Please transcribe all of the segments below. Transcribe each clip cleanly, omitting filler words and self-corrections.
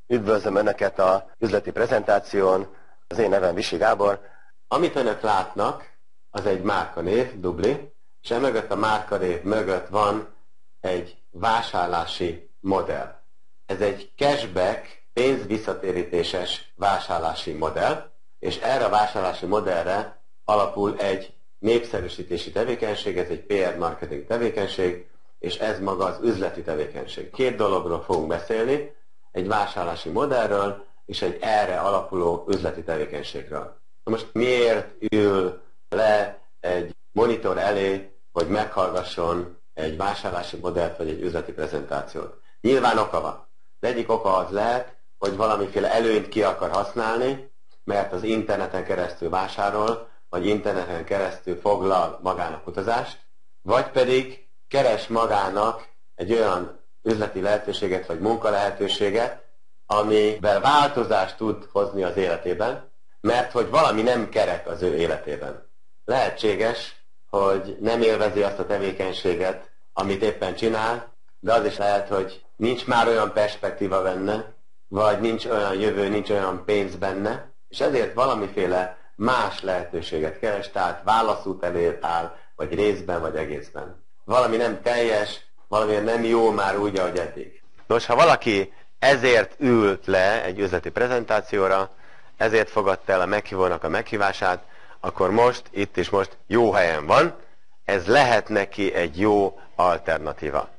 Üdvözlöm Önöket az üzleti prezentáción. Az én nevem Visi Gábor. Amit Önök látnak, az egy márkanév, Dubli, és emögött a márkanév mögött van egy vásárlási modell. Ez egy cashback, pénzvisszatérítéses vásárlási modell, és erre a vásárlási modellre alapul egy népszerűsítési tevékenység, ez egy PR marketing tevékenység, és ez maga az üzleti tevékenység. Két dologról fogunk beszélni, egy vásárlási modellről, és egy erre alapuló üzleti tevékenységről. Na most miért ül le egy monitor elé, hogy meghallgasson egy vásárlási modellt, vagy egy üzleti prezentációt? Nyilván oka van. Az egyik oka az lehet, hogy valamiféle előnyt ki akar használni, mert az interneten keresztül vásárol, vagy interneten keresztül foglal magának utazást, vagy pedig keres magának egy olyan üzleti lehetőséget, vagy munkalehetőséget, amivel változást tud hozni az életében, mert hogy valami nem kerek az ő életében. Lehetséges, hogy nem élvezi azt a tevékenységet, amit éppen csinál, de az is lehet, hogy nincs már olyan perspektíva benne, vagy nincs olyan jövő, nincs olyan pénz benne, és ezért valamiféle más lehetőséget keres, tehát válaszút elé áll, vagy részben, vagy egészben. Valami nem teljes, valami nem jó már úgy, ahogy eddig. Nos, ha valaki ezért ült le egy üzleti prezentációra, ezért fogadta el a meghívónak a meghívását, akkor most, itt és most jó helyen van, ez lehet neki egy jó alternatíva.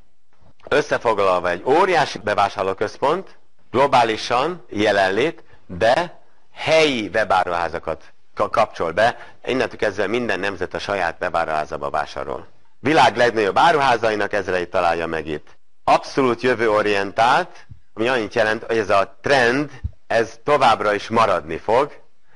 Összefoglalva, egy óriási bevásárlóközpont, globálisan jelenlét, de helyi webáruházakat kapcsol be, innentől kezdve minden nemzet a saját webáruházába vásárol. Világ legnagyobb áruházainak ezreit találja meg itt. Abszolút jövőorientált, ami annyit jelent, hogy ez a trend, ez továbbra is maradni fog.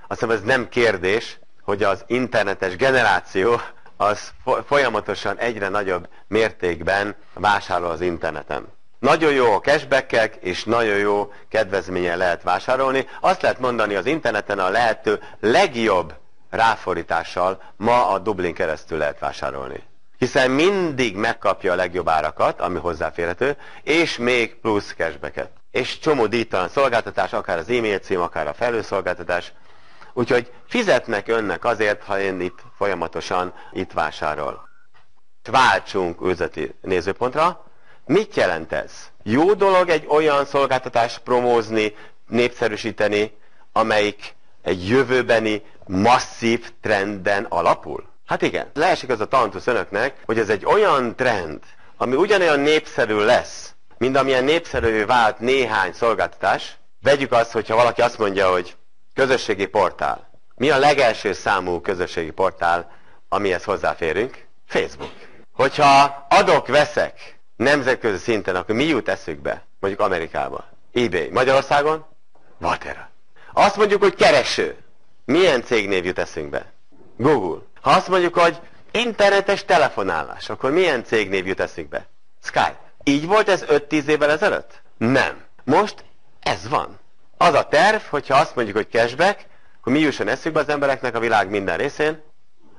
Azt hiszem, ez nem kérdés, hogy az internetes generáció az folyamatosan egyre nagyobb mértékben vásárol az interneten. Nagyon jó a cashbackek, és nagyon jó kedvezményen lehet vásárolni. Azt lehet mondani, az interneten a lehető legjobb ráfordítással ma a Dublin keresztül lehet vásárolni. Hiszen mindig megkapja a legjobb árakat, ami hozzáférhető, és még plusz cashbacket. És csomó díjtalan szolgáltatás, akár az e-mail cím, akár a felhőszolgáltatás. Úgyhogy fizetnek önnek azért, ha ön itt folyamatosan itt vásárol. Váltsunk üzleti nézőpontra. Mit jelent ez? Jó dolog egy olyan szolgáltatást promózni, népszerűsíteni, amelyik egy jövőbeni masszív trenden alapul? Hát igen, leesik az a tantusz önöknek, hogy ez egy olyan trend, ami ugyanolyan népszerű lesz, mint amilyen népszerűvé vált néhány szolgáltatás. Vegyük azt, hogyha valaki azt mondja, hogy közösségi portál. Mi a legelső számú közösségi portál, amihez hozzáférünk? Facebook. Hogyha adok-veszek nemzetközi szinten, akkor mi jut eszükbe? Mondjuk Amerikában. eBay. Magyarországon? Whatever. Azt mondjuk, hogy kereső. Milyen cégnév jut eszünkbe? Google. Ha azt mondjuk, hogy internetes telefonálás, akkor milyen cégnév jut eszünkbe? Skype. Így volt ez 5-10 évvel ezelőtt? Nem. Most ez van. Az a terv, hogyha azt mondjuk, hogy cashback, akkor mi jusson eszükbe az embereknek a világ minden részén?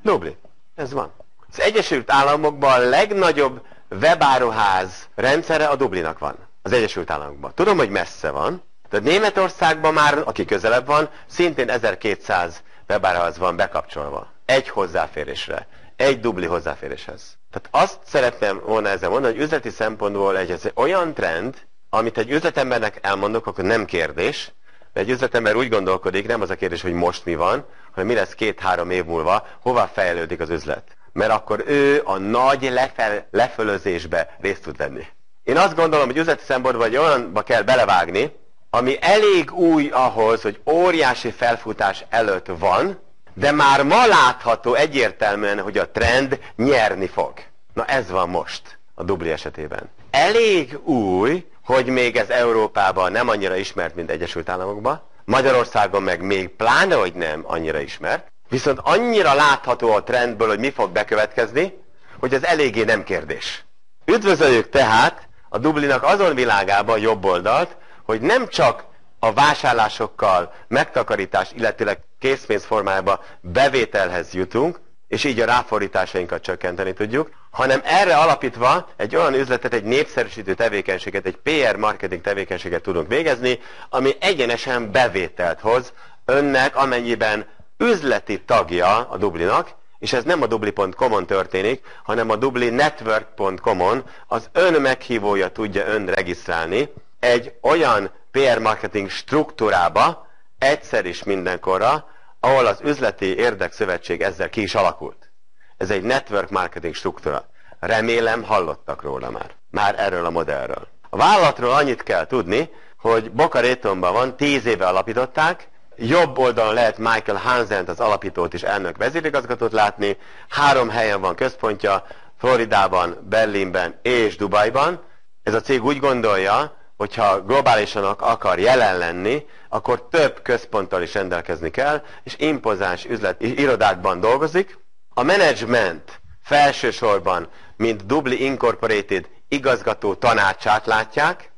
Dubli. Ez van. Az Egyesült Államokban a legnagyobb webáruház rendszere a Dublinak van. Az Egyesült Államokban. Tudom, hogy messze van. Tehát Németországban már, aki közelebb van, szintén 1200 webáruház van bekapcsolva. Egy hozzáférésre. Egy Dubli hozzáféréshez. Tehát azt szeretném volna ezzel mondani, hogy üzleti szempontból ez olyan trend, amit egy üzletembernek elmondok, akkor nem kérdés, mert egy üzletember úgy gondolkodik, nem az a kérdés, hogy most mi van, hanem mi lesz 2-3 év múlva, hova fejlődik az üzlet. Mert akkor ő a nagy lefölözésbe részt tud venni. Én azt gondolom, hogy üzleti szempontból hogy olyanba kell belevágni, ami elég új ahhoz, hogy óriási felfutás előtt van, de már ma látható egyértelműen, hogy a trend nyerni fog. Na ez van most a Dubli esetében. Elég új, hogy még ez Európában nem annyira ismert, mint Egyesült Államokban. Magyarországon meg még pláne, hogy nem annyira ismert. Viszont annyira látható a trendből, hogy mi fog bekövetkezni, hogy ez eléggé nem kérdés. Üdvözöljük tehát a Dublinak azon világában a jobb oldalt, hogy nem csak a vásárlásokkal megtakarítás, illetőleg készpénz formájában bevételhez jutunk, és így a ráfordításainkat csökkenteni tudjuk, hanem erre alapítva egy olyan üzletet, egy népszerűsítő tevékenységet, egy PR marketing tevékenységet tudunk végezni, ami egyenesen bevételt hoz önnek, amennyiben üzleti tagja a Dublinak, és ez nem a dubli.com-on történik, hanem a dublinetwork.com-on az ön meghívója tudja ön regisztrálni egy olyan PR marketing struktúrába, egyszer is mindenkorra, ahol az üzleti érdekszövetség ezzel ki is alakult. Ez egy network marketing struktúra. Remélem hallottak róla már erről a modellről. A vállalatról annyit kell tudni, hogy Boca Ratonban van, 10 éve alapították, jobb oldalon lehet Michael Hansent, az alapítót és elnök vezérigazgatót látni, 3 helyen van központja, Floridában, Berlinben és Dubajban. Ez a cég úgy gondolja, hogyha globálisan akar jelen lenni, akkor több központtal is rendelkezni kell, és impozáns üzleti irodákban dolgozik. A menedzsment felsősorban, mint Dubli Incorporated igazgató tanácsát látják,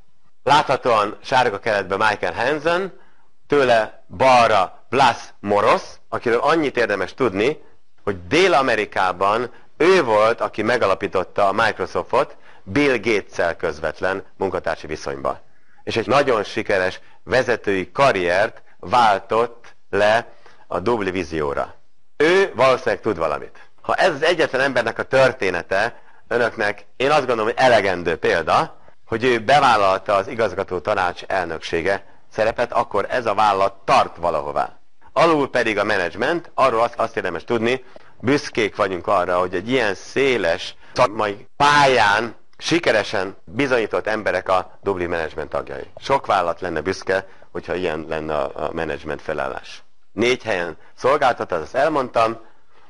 láthatóan sárga keretben Michael Hansen, tőle balra Blas Moros, akiről annyit érdemes tudni, hogy Dél-Amerikában ő volt, aki megalapította a Microsoftot Bill Gates-szel közvetlen munkatársi viszonyban. És egy nagyon sikeres vezetői karriert váltott le a Dubli vízióra. Ő valószínűleg tud valamit. Ha ez az egyetlen embernek a története önöknek, én azt gondolom, hogy elegendő példa, hogy ő bevállalta az igazgató tanács elnöksége szerepet, akkor ez a vállalat tart valahová. Alul pedig a menedzsment, arról azt érdemes tudni, büszkék vagyunk arra, hogy egy ilyen széles szakmai pályán sikeresen bizonyított emberek a Dubli menedzsment tagjai. Sok vállalat lenne büszke, hogyha ilyen lenne a menedzsment felállás. 4 helyen szolgáltat, azt elmondtam.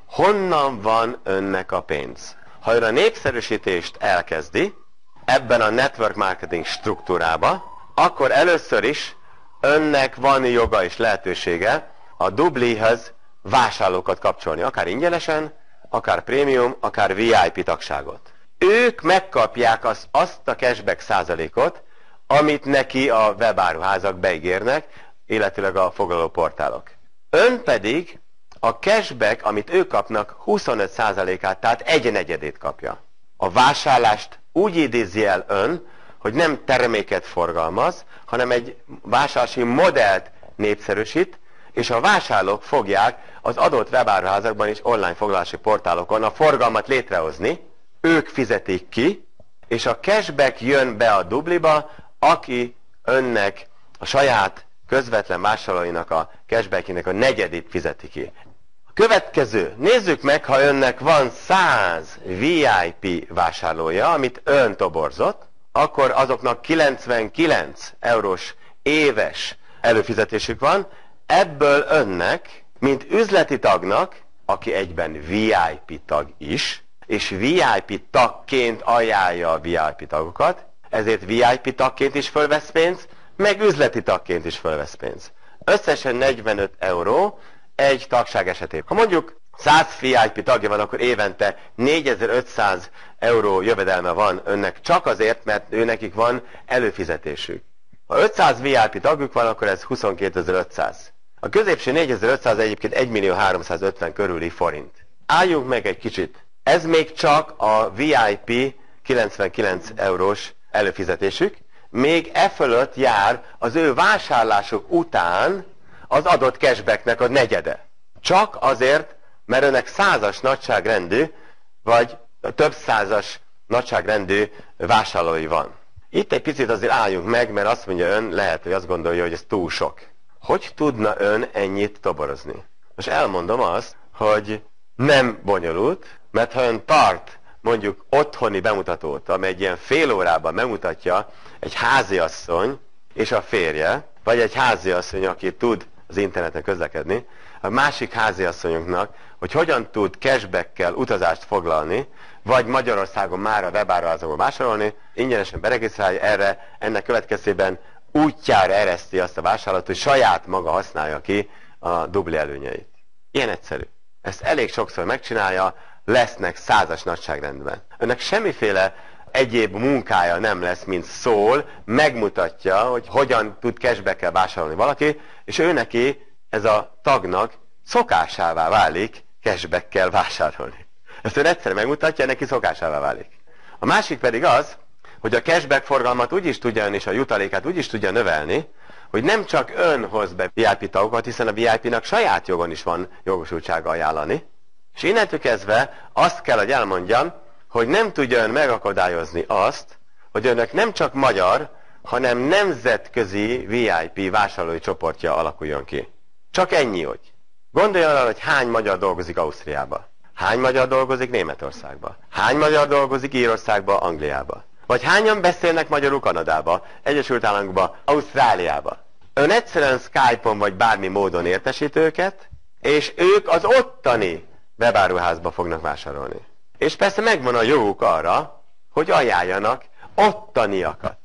Honnan van önnek a pénz? Ha ön a népszerűsítést elkezdi ebben a network marketing struktúrába, akkor először is önnek van joga és lehetősége a Dublihoz vásárlókat kapcsolni, akár ingyenesen, akár prémium, akár VIP tagságot. Ők megkapják azt a cashback százalékot, amit neki a webáruházak beígérnek, illetőleg a foglalóportálok. Ön pedig a cashback, amit ők kapnak, 25%-át, tehát 1/4-ét kapja. A vásárlást úgy idézi el ön, hogy nem terméket forgalmaz, hanem egy vásárlási modellt népszerűsít, és a vásárlók fogják az adott webáruházakban és online foglalási portálokon a forgalmat létrehozni, ők fizetik ki, és a cashback jön be a Dubliba, aki önnek a saját közvetlen vásárlóinak a cashbackének a 1/4-ét fizeti ki. A következő, nézzük meg, ha önnek van 100 VIP vásárlója, amit ön toborzott, akkor azoknak 99 eurós éves előfizetésük van, ebből önnek, mint üzleti tagnak, aki egyben VIP tag is, és VIP tagként ajánlja a VIP tagokat, ezért VIP tagként is fölvesz pénzt, meg üzleti tagként is fölvesz pénzt. Összesen 45 euró egy tagság esetében. Ha mondjuk 100 VIP tagja van, akkor évente 4500 euró jövedelme van önnek csak azért, mert nekik van előfizetésük. Ha 500 VIP tagjuk van, akkor ez 22.500. A középső 4500 egyébként 1.350.000 körüli forint. Álljunk meg egy kicsit. Ez még csak a VIP 99 eurós előfizetésük, még e fölött jár az ő vásárlások után az adott cashbacknek a 1/4. Csak azért, mert önnek 100-as nagyságrendű, vagy több 100-as nagyságrendű vásárlói van. Itt egy picit azért álljunk meg, mert azt mondja ön, lehet, hogy azt gondolja, hogy ez túl sok. Hogy tudna ön ennyit toborozni? Most elmondom azt, hogy nem bonyolult, mert ha ön tart mondjuk otthoni bemutatót, amely egy ilyen fél órában megmutatja egy háziasszony és a férje, vagy egy háziasszony, aki tud az interneten közlekedni, a másik háziasszonyunknak, hogy hogyan tud cashbackkel utazást foglalni, vagy Magyarországon már a webáruházakon vásárolni, ingyenesen beregisztrálja erre, ennek következtében útjára ereszti azt a vásárlatot, hogy saját maga használja ki a Dubli előnyeit. Ilyen egyszerű. Ezt elég sokszor megcsinálja, lesznek 100-as nagyságrendben. Önnek semmiféle egyéb munkája nem lesz, mint szól, megmutatja, hogy hogyan tud cashbackkel vásárolni valaki, és ő neki, ez a tagnak szokásává válik cashbackkel vásárolni. Ezt ön egyszer megmutatja, neki szokásává válik. A másik pedig az, hogy a cashback forgalmat úgy is tudja ön, és a jutalékát úgy is tudja növelni, hogy nem csak ön hoz be VIP tagokat, hiszen a VIP-nak saját jogon is van jogosultsága ajánlani, és innentől kezdve azt kell, hogy elmondjam, hogy nem tudja ön megakadályozni azt, hogy önnek nem csak magyar, hanem nemzetközi VIP vásárlói csoportja alakuljon ki. Csak ennyi, hogy gondoljon arra, hogy hány magyar dolgozik Ausztriába, hány magyar dolgozik Németországba, hány magyar dolgozik Írországba, Angliába, vagy hányan beszélnek magyarul Kanadába, Egyesült Államokba, Ausztráliába. Ön egyszerűen Skype-on vagy bármi módon értesít őket, és ők az ottani webáruházba fognak vásárolni. És persze megvan a joguk arra, hogy ajánljanak ottaniakat.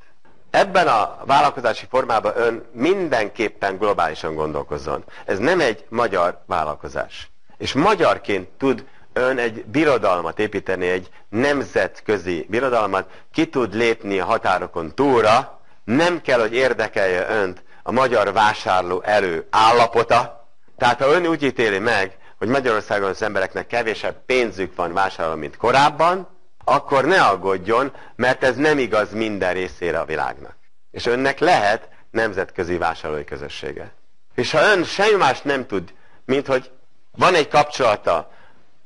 Ebben a vállalkozási formában ön mindenképpen globálisan gondolkozzon. Ez nem egy magyar vállalkozás. És magyarként tud ön egy birodalmat építeni, egy nemzetközi birodalmat, ki tud lépni a határokon túlra, nem kell, hogy érdekelje önt a magyar vásárló erő állapota. Tehát ha ön úgy ítéli meg, hogy Magyarországon az embereknek kevésebb pénzük van vásárolni, mint korábban, akkor ne aggódjon, mert ez nem igaz minden részére a világnak. És önnek lehet nemzetközi vásárlói közössége. És ha ön semmi más nem tud, mint hogy van egy kapcsolata,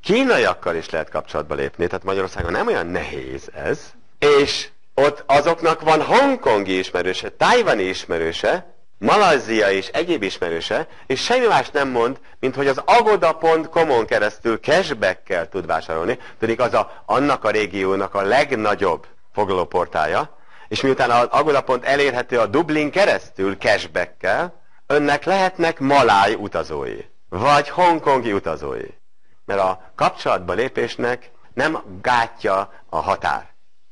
kínaiakkal is lehet kapcsolatba lépni, tehát Magyarországon nem olyan nehéz ez, és ott azoknak van hongkongi ismerőse, tajvani ismerőse, Malajzia és egyéb ismerőse, és semmi más nem mond, mint hogy az agoda.com-on keresztül cashback-kel tud vásárolni, pedig az annak a régiónak a legnagyobb foglalóportálja, és miután az agoda.pont elérhető a Dublin keresztül cashback-kel, önnek lehetnek maláj utazói, vagy hongkongi utazói. Mert a kapcsolatba lépésnek nem gátja a határ.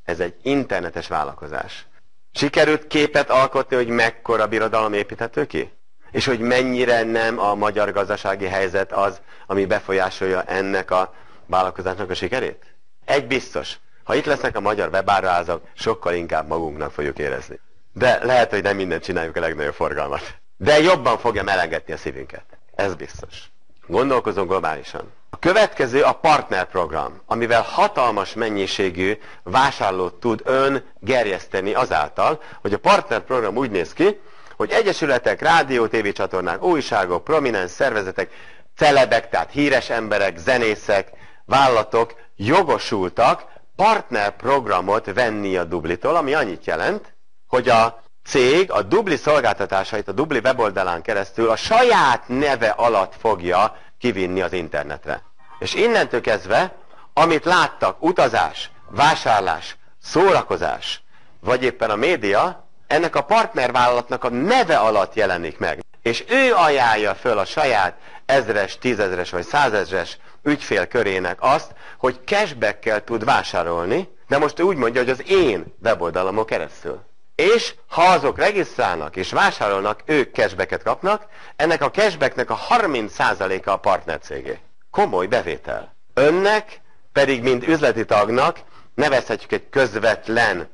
Ez egy internetes vállalkozás. Sikerült képet alkotni, hogy mekkora birodalom építhető ki? És hogy mennyire nem a magyar gazdasági helyzet az, ami befolyásolja ennek a vállalkozásnak a sikerét? Egy biztos, ha itt lesznek a magyar webáruházak, sokkal inkább magunknak fogjuk érezni. De lehet, hogy nem mindent csináljuk a legnagyobb forgalmat. De jobban fogja melengetni a szívünket. Ez biztos. Gondolkozunk globálisan. A következő a partnerprogram, amivel hatalmas mennyiségű vásárlót tud ön gerjeszteni azáltal, hogy a partnerprogram úgy néz ki, hogy egyesületek, rádió, tévécsatornák, újságok, prominens szervezetek, celebek, tehát híres emberek, zenészek, vállalatok jogosultak partnerprogramot venni a Dublitól, ami annyit jelent, hogy a cég a Dubli szolgáltatásait a Dubli weboldalán keresztül a saját neve alatt fogja kivinni az internetre. És innentől kezdve, amit láttak, utazás, vásárlás, szórakozás, vagy éppen a média, ennek a partnervállalatnak a neve alatt jelenik meg. És ő ajánlja föl a saját 1000-es, 10 000-es vagy 100 000-es ügyfélkörének azt, hogy cashback-kel tud vásárolni, de most ő úgy mondja, hogy az én weboldalamon keresztül. És ha azok regisztrálnak és vásárolnak, ők cashbacket kapnak, ennek a cashbacknek a 30%-a a partnercégé. Komoly bevétel. Önnek pedig, mint üzleti tagnak nevezhetjük egy közvetlen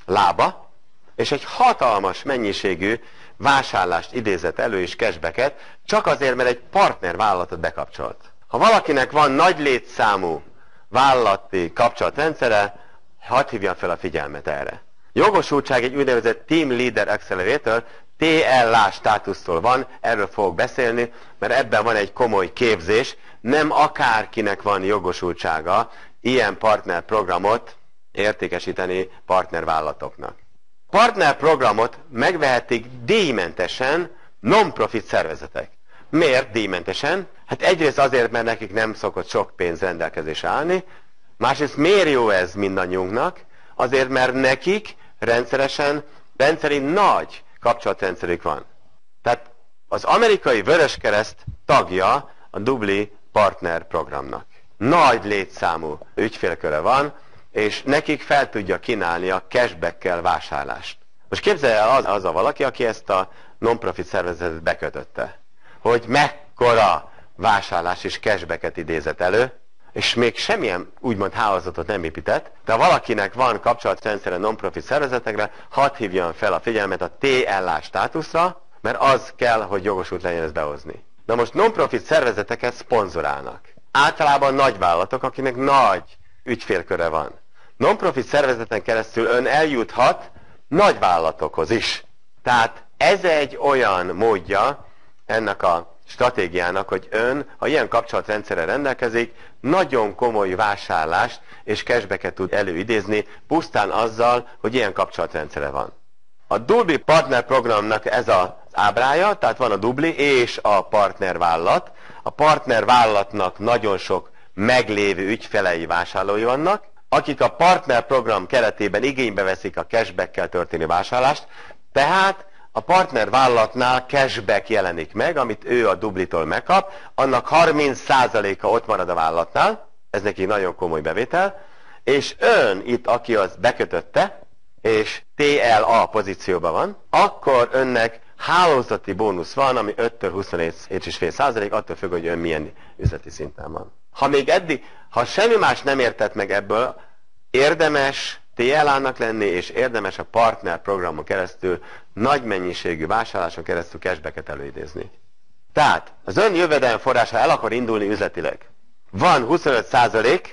lába, és egy hatalmas mennyiségű vásárlást idézett elő és cashbacket, csak azért, mert egy partnervállalatot bekapcsolt. Ha valakinek van nagy létszámú vállalati kapcsolatrendszere, hadd hívjam fel a figyelmet erre. Jogosultság egy úgynevezett Team Leader Accelerator, TLA státusztól van, erről fogok beszélni, mert ebben van egy komoly képzés, nem akárkinek van jogosultsága ilyen partnerprogramot értékesíteni partnervállalatoknak. Partnerprogramot megvehetik díjmentesen non-profit szervezetek. Miért díjmentesen? Hát egyrészt azért, mert nekik nem szokott sok pénz rendelkezésre állni, másrészt miért jó ez mindannyiunknak? Azért, mert nekik rendszerint nagy kapcsolatrendszerük van. Tehát az amerikai Vöröskereszt tagja a Dubli partner programnak. Nagy létszámú ügyfélköre van, és nekik fel tudja kínálni a cashback-kel vásárlást. Most képzelje el az a valaki, aki ezt a non-profit szervezetet bekötötte, hogy mekkora vásárlás és cashbacket idézett elő, és még semmilyen úgymond hálózatot nem épített, de ha valakinek van kapcsolatrendszere non-profit szervezetekre, hadd hívjon fel a figyelmet a TLA státuszra, mert az kell, hogy jogosult legyen ezt behozni. Na most non-profit szervezeteket szponzorálnak. általában nagyvállalatok, akinek nagy ügyfélköre van. Non-profit szervezeten keresztül ön eljuthat nagyvállalatokhoz is. Tehát ez egy olyan módja ennek a stratégiának, hogy ön, ha ilyen kapcsolatrendszerrel rendelkezik, nagyon komoly vásárlást és cashbacket tud előidézni, pusztán azzal, hogy ilyen kapcsolatrendszere van. A Dubli Partner Programnak ez az ábrája, tehát van a Dubli és a partnervállalat. A partnervállalatnak nagyon sok meglévő ügyfelei, vásárlói vannak, akik a partnerprogram keretében igénybe veszik a cashbackkel történő vásárlást, tehát a partnervállalatnál cashback jelenik meg, amit ő a Dublitól megkap, annak 30%-a ott marad a vállalatnál, ez neki nagyon komoly bevétel, és ön itt, aki az bekötötte, és TLA pozícióban van, akkor önnek hálózati bónusz van, ami 5-től 24,5%, attól függ, hogy ön milyen üzleti szinten van. Ha még eddig, ha semmi más nem értett meg ebből, érdemes TLA-nak lenni, és érdemes a partner programon keresztül nagy mennyiségű vásárláson keresztül cashbacket előidézni. Tehát az ön jövedelem forrása el akar indulni üzletileg. Van 25%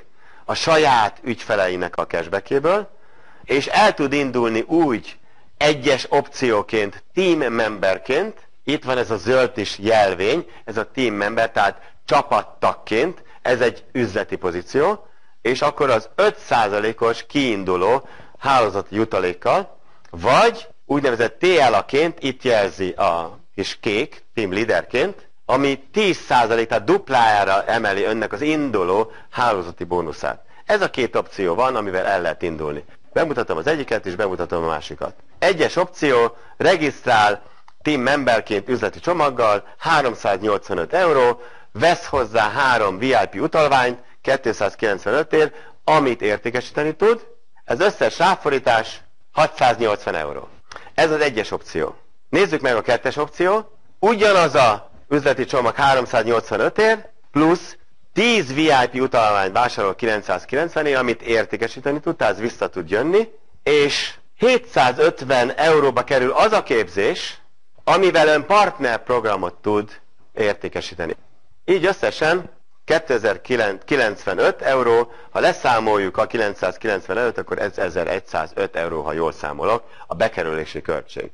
a saját ügyfeleinek a cashbackéből, és el tud indulni úgy egyes opcióként, team memberként, itt van ez a zöld is jelvény, ez a team member, tehát csapattagként, ez egy üzleti pozíció, és akkor az 5%-os kiinduló hálózati jutalékkal, vagy úgynevezett TLA-ként, itt jelzi a kis kék, team leaderként, ami 10%, tehát duplájára emeli önnek az induló hálózati bónuszát. Ez a két opció van, amivel el lehet indulni. Bemutatom az egyiket, és bemutatom a másikat. Egyes opció, regisztrál team memberként üzleti csomaggal, 385 €, vesz hozzá 3 VIP utalványt, 295-ért, amit értékesíteni tud. Ez összes ráfordítás 680 €. Ez az egyes opció. Nézzük meg a kettes opció. Ugyanaz a üzleti csomag 385-ért, plusz 10 VIP utalványt vásárol 990-ért, amit értékesíteni tud, tehát vissza tud jönni, és 750 € kerül az a képzés, amivel ön partnerprogramot tud értékesíteni. Így összesen 2095 €, ha leszámoljuk a 995, akkor ez 1105 €, ha jól számolok, a bekerülési költség.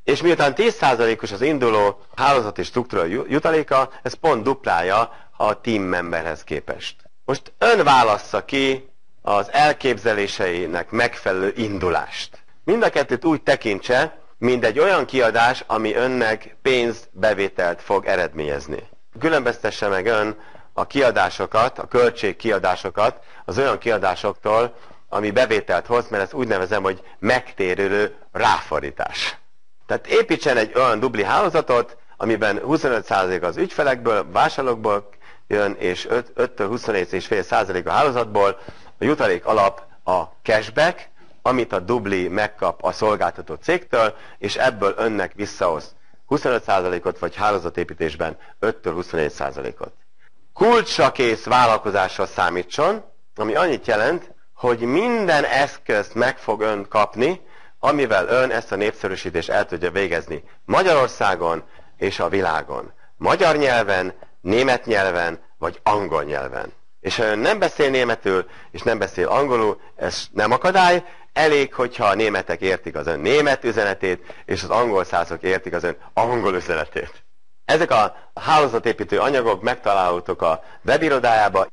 És miután 10%-os az induló hálózati struktúra jutaléka, ez pont duplája a team memberhez képest. Most ön válassza ki az elképzeléseinek megfelelő indulást. Mind a kettőt úgy tekintse, mint egy olyan kiadás, ami önnek pénzbevételt fog eredményezni. Különböztesse meg ön a kiadásokat, a költségkiadásokat az olyan kiadásoktól, ami bevételt hoz, mert ezt úgy nevezem, hogy megtérülő ráfordítás. Tehát építsen egy olyan dubli hálózatot, amiben 25% az ügyfelekből, vásárlókból jön, és 5-től 24,5% a hálózatból, a jutalék alap a cashback, amit a dubli megkap a szolgáltató cégtől, és ebből önnek visszahoz 25%-ot, vagy hálózatépítésben 5-től 24%-ot. Kulcsra kész vállalkozásra számítson, ami annyit jelent, hogy minden eszközt meg fog ön kapni, amivel ön ezt a népszerűsítést el tudja végezni Magyarországon és a világon. Magyar nyelven, német nyelven, vagy angol nyelven. És ha ön nem beszél németül, és nem beszél angolul, ez nem akadály, elég, hogyha a németek értik az ön német üzenetét, és az angol szászok értik az ön angol üzenetét. Ezek a hálózatépítő anyagok megtalálhatók a webirodájába.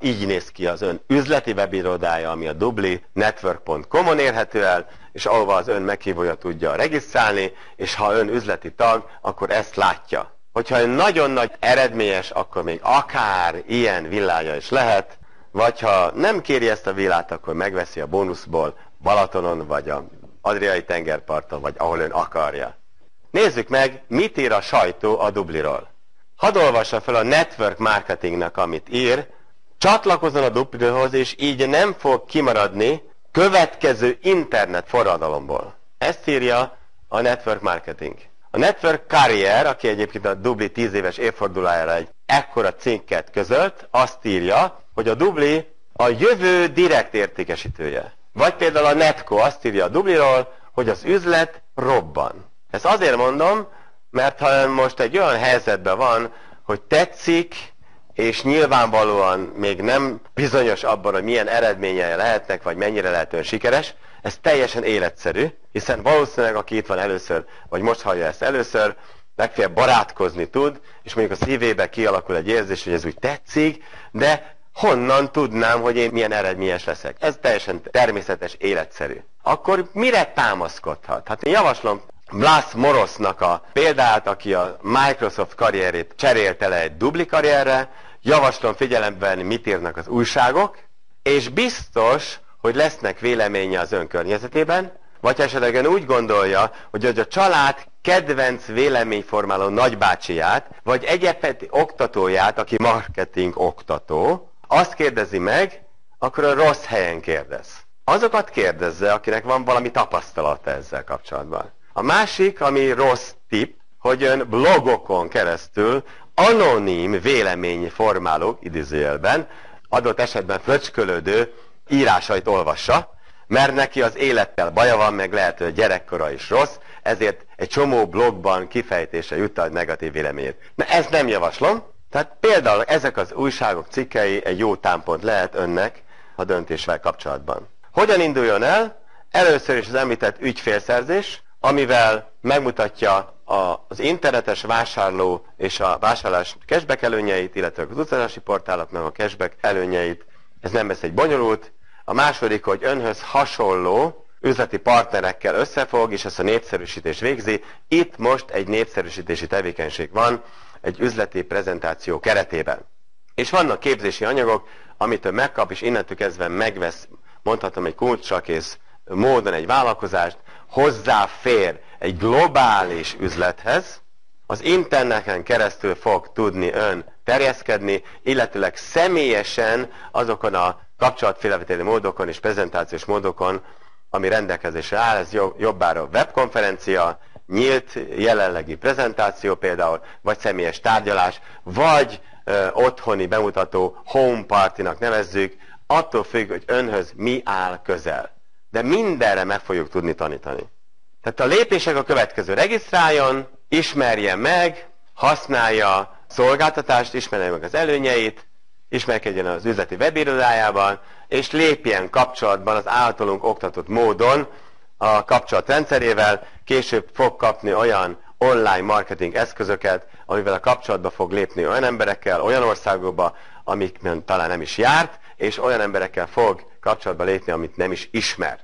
Így néz ki az ön üzleti webirodája, ami a dublinetwork.com-on érhető el, és ahova az ön meghívója tudja regisztrálni, és ha ön üzleti tag, akkor ezt látja. Hogyha ön nagyon nagy eredményes, akkor még akár ilyen villája is lehet, vagy ha nem kéri ezt a villát, akkor megveszi a bónuszból Balatonon, vagy a Adriai tengerparton, vagy ahol ön akarja. Nézzük meg, mit ír a sajtó a Dubliról. Hadd olvassa fel a network marketingnek, amit ír, csatlakozzon a Dublihoz, és így nem fog kimaradni következő internet forradalomból. Ezt írja a network marketing. A network carrier, aki egyébként a Dubli 10 éves évfordulójára egy ekkora cikket közölt, azt írja, hogy a Dubli a jövő direkt értékesítője. Vagy például a Netco azt írja a Dubliról, hogy az üzlet robban. Ezt azért mondom, mert ha most egy olyan helyzetben van, hogy tetszik, és nyilvánvalóan még nem bizonyos abban, hogy milyen eredményei lehetnek, vagy mennyire lehet ön sikeres, ez teljesen életszerű, hiszen valószínűleg aki itt van először, vagy most hallja ezt először, legfeljebb barátkozni tud, és mondjuk a szívébe kialakul egy érzés, hogy ez úgy tetszik, de honnan tudnám, hogy én milyen eredményes leszek? Ez teljesen természetes, életszerű. Akkor mire támaszkodhat? Hát én javaslom Blas Morosnak a példát, aki a Microsoft karrierét cserélte le egy dubli karrierre, javaslom figyelembe venni, mit írnak az újságok, és biztos, hogy lesznek véleménye az ön környezetében, vagy esetleg ön úgy gondolja, hogy a család kedvenc véleményformáló nagybácsiját, vagy egyébként oktatóját, aki marketing oktató, azt kérdezi meg, akkor a rossz helyen kérdez. Azokat kérdezze, akinek van valami tapasztalata ezzel kapcsolatban. A másik, ami rossz tipp, hogy ön blogokon keresztül anonim véleményformálók, idézőjelben, adott esetben fröcskölődő írásait olvassa, mert neki az élettel baja van, meg lehet, hogy a gyerekkora is rossz, ezért egy csomó blogban kifejtése jutta a negatív véleményét. Na ezt nem javaslom, tehát például ezek az újságok cikkei egy jó támpont lehet önnek a döntésvel kapcsolatban. Hogyan induljon el? Először is az említett ügyfélszerzés, amivel megmutatja az internetes vásárló és a vásárlás cashback előnyeit, illetve az utazási portáloknak a cashback előnyeit. Ez nem lesz egy bonyolult. A második, hogy önhöz hasonló üzleti partnerekkel összefog, és ezt a népszerűsítés végzi. Itt most egy népszerűsítési tevékenység van, egy üzleti prezentáció keretében. És vannak képzési anyagok, amit ön megkap, és innentől kezdve megvesz, mondhatom, egy kulcsra kész módon egy vállalkozást, hozzáfér egy globális üzlethez, az interneten keresztül fog tudni ön terjeszkedni, illetőleg személyesen azokon a kapcsolatfelvételi módokon és prezentációs módokon, ami rendelkezésre áll, ez jobbára webkonferencia, nyílt jelenlegi prezentáció például, vagy személyes tárgyalás, vagy otthoni bemutató home partynak nevezzük, attól függ, hogy önhöz mi áll közel. De mindenre meg fogjuk tudni tanítani. Tehát a lépések a következő: regisztráljon, ismerje meg, használja a szolgáltatást, ismerje meg az előnyeit, ismerkedjen az üzleti webirodájában, és lépjen kapcsolatban az általunk oktatott módon a kapcsolatrendszerével. Később fog kapni olyan online marketing eszközöket, amivel a kapcsolatba fog lépni olyan emberekkel, olyan országokba, amikben talán nem is járt, és olyan emberekkel fog kapcsolatba lépni, amit nem is ismer.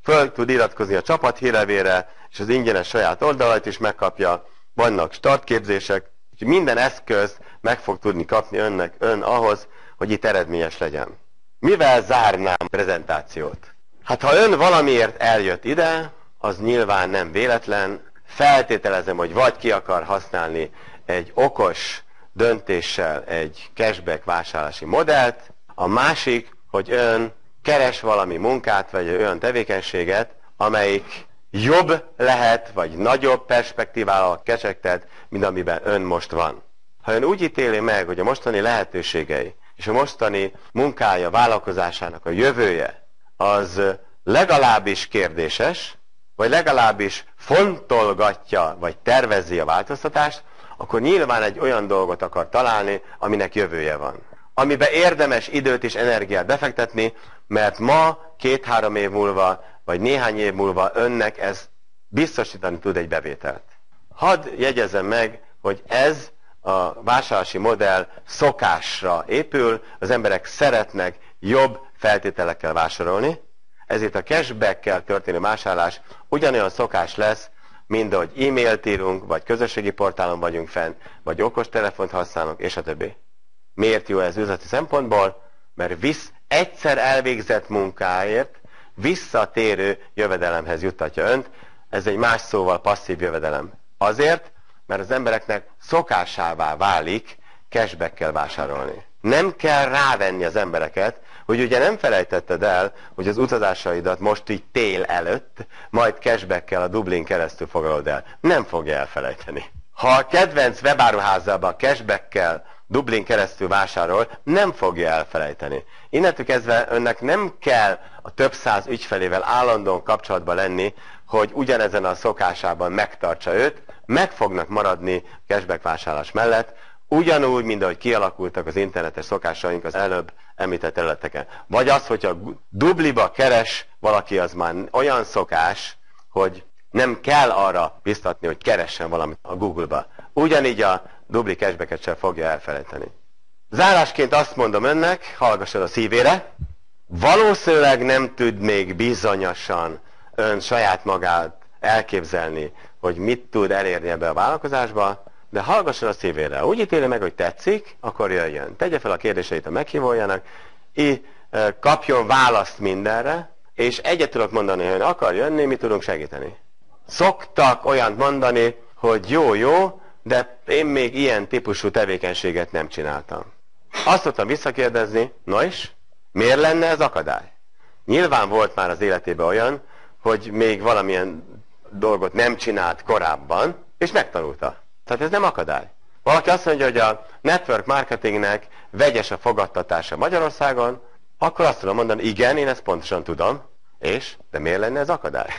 Föl tud iratkozni a csapat hírlevére, és az ingyenes saját oldalait is megkapja, vannak startképzések, úgyhogy minden eszközt meg fog tudni kapni ön ahhoz, hogy itt eredményes legyen. Mivel zárnám a prezentációt? Hát ha ön valamiért eljött ide, az nyilván nem véletlen, feltételezem, hogy vagy ki akar használni egy okos döntéssel egy cashback vásárlási modellt, a másik, hogy ön keres valami munkát, vagy olyan tevékenységet, amelyik jobb lehet, vagy nagyobb perspektívával kecsegtet, mint amiben ön most van. Ha ön úgy ítéli meg, hogy a mostani lehetőségei és a mostani munkája, vállalkozásának a jövője az legalábbis kérdéses, vagy legalábbis fontolgatja, vagy tervezi a változtatást, akkor nyilván egy olyan dolgot akar találni, aminek jövője van. Amiben érdemes időt és energiát befektetni, mert ma, 2-3 év múlva, vagy néhány év múlva önnek ez biztosítani tud egy bevételt. Hadd jegyezzem meg, hogy ez a vásárlási modell szokásra épül, az emberek szeretnek jobb feltételekkel vásárolni, ezért a cashbackkel történő vásárlás ugyanolyan szokás lesz, mint ahogy e-mailt írunk, vagy közösségi portálon vagyunk fenn, vagy okostelefont használunk, és a többi. Miért jó ez üzleti szempontból? Mert egyszer elvégzett munkáért visszatérő jövedelemhez juttatja önt, ez egy más szóval passzív jövedelem. Azért, mert az embereknek szokásává válik cashbackkel vásárolni. Nem kell rávenni az embereket, hogy ugye nem felejtetted el, hogy az utazásaidat most így tél előtt, majd cashbackkel a Dublin keresztül foglalod el. Nem fogja elfelejteni. Ha a kedvenc webáruházában cashbackkel Dublin keresztül vásárol, nem fogja elfelejteni. Innentől kezdve önnek nem kell a több száz ügyfelével állandóan kapcsolatban lenni, hogy ugyanezen a szokásában megtartsa őt, meg fognak maradni cashback vásárlás mellett, Ugyanúgy, mint ahogy kialakultak az internetes szokásaink az előbb említett területeken. Vagy az, hogyha dubliba keres valaki, az már olyan szokás, hogy nem kell arra biztatni, hogy keressen valamit a Google-ba. Ugyanígy a dupli cashbacket sem fogja elfelejteni. Zárásként azt mondom önnek, hallgasson a szívére, valószínűleg nem tud még bizonyosan ön saját magát elképzelni, hogy mit tud elérni ebbe a vállalkozásba, de hallgasson a szívére. Úgy ítéli meg, hogy tetszik, akkor jöjjön. Tegye fel a kérdéseit a meghívójának, kapjon választ mindenre, és egyet tudok mondani, hogy akar jönni, mi tudunk segíteni. Szoktak olyant mondani, hogy jó, de én még ilyen típusú tevékenységet nem csináltam. Azt szoktam visszakérdezni, na is, miért lenne ez akadály? Nyilván volt már az életében olyan, hogy még valamilyen dolgot nem csinált korábban, és megtanulta. Tehát ez nem akadály. Valaki azt mondja, hogy a network marketingnek vegyes a fogadtatása Magyarországon, akkor azt tudom mondani, igen, én ezt pontosan tudom, de miért lenne ez akadály?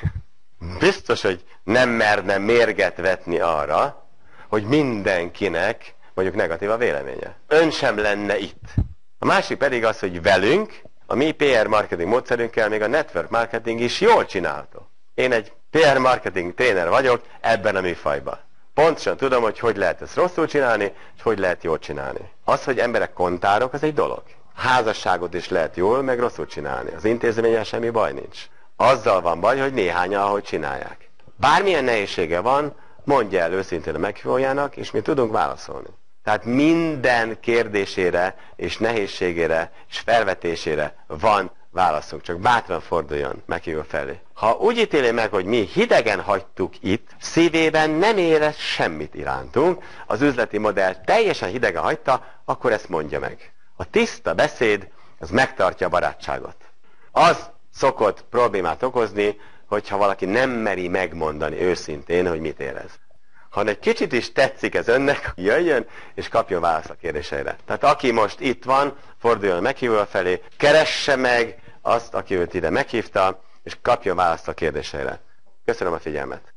Biztos, hogy nem merne mérget vetni arra, hogy mindenkinek mondjuk negatív a véleménye. Ön sem lenne itt. A másik pedig az, hogy velünk, a mi PR marketing módszerünkkel még a network marketing is jól csinálható. Én egy PR marketing tréner vagyok ebben a műfajban. Pontosan tudom, hogy lehet ezt rosszul csinálni, és hogy lehet jól csinálni. Az, hogy emberek kontárok, az egy dolog. Házasságot is lehet jól, meg rosszul csinálni. Az intézményen semmi baj nincs. Azzal van baj, hogy néhányan ahogy csinálják. Bármilyen nehézsége van, mondja el őszintén a meghívójának, és mi tudunk válaszolni. Tehát minden kérdésére, és nehézségére, és felvetésére van válaszunk. Csak bátran forduljon meghívó felé. Ha úgy ítéli meg, hogy mi hidegen hagytuk itt, szívében nem érez semmit irántunk, az üzleti modell teljesen hidegen hagyta, akkor ezt mondja meg. A tiszta beszéd, az megtartja a barátságot. Az szokott problémát okozni, hogyha valaki nem meri megmondani őszintén, hogy mit érez. Ha egy kicsit is tetszik ez önnek, jöjjön és kapjon választ a kérdéseire. Tehát aki most itt van, forduljon a meghívó felé, keresse meg azt, aki őt ide meghívta, és kapjon választ a kérdéseire. Köszönöm a figyelmet!